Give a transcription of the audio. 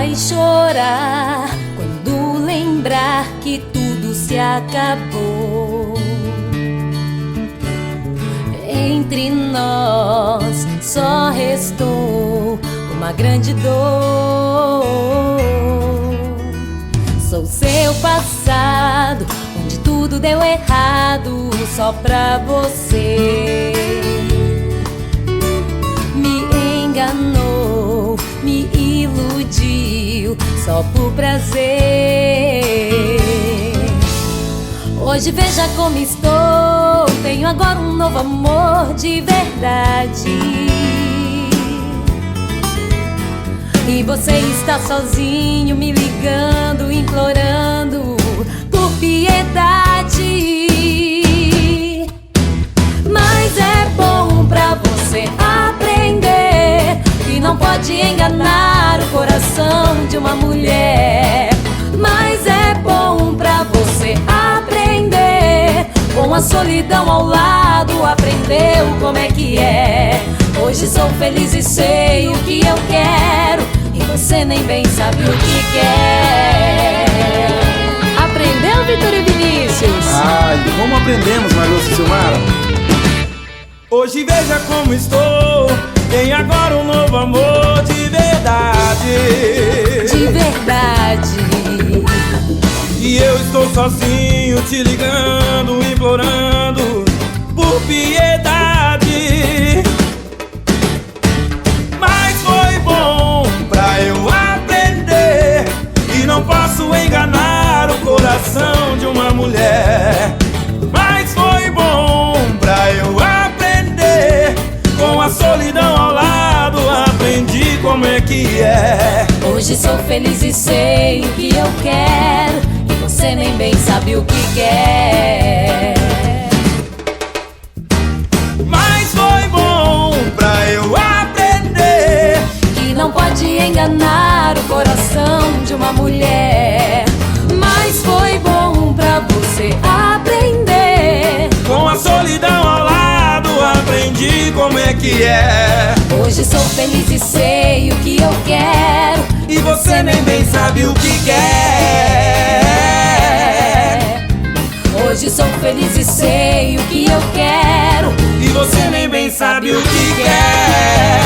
vai chorar quando lembrar que tudo se acabou. Entre nós só restou uma grande dor. Sou seu passado, onde tudo deu errado só pra você. Me enganou, me iludiu só por prazer. Hoje veja como estou, tenho agora um novo amor de verdade. E você está sozinho, me ligando, implorando por piedade. Mas é bom pra você aprender que não pode enganar o coração de uma mulher. Mas é bom pra você aprender, com a solidão ao lado, aprendeu como é que é. Hoje sou feliz e sei o que eu quero, e você nem bem sabe o que quer. Aprendeu, Vitor e Vinícius? Ai, como aprendemos, Marluce e Silmara? Hoje veja como estou, tenho agora um novo amor de verdade. De verdade. E eu estou sozinho, te ligando, implorando por piedade. Mas foi bom pra eu aprender que não posso enganar o coração de uma mulher. Mas foi bom pra eu aprender, com a solidão ao lado, aprendi como é que é. Hoje sou feliz e sei o que eu quero, e você nem bem sabe o que quer. Mas foi bom pra eu aprender que não pode enganar o coração de uma mulher. Mas foi bom pra você aprender, com a solidão ao lado, aprendi como é que é. Hoje sou feliz e sei o que eu quero, e você nem bem sabe o que quer. Hoje sou feliz e sei o que eu quero, e você nem bem sabe o que quer.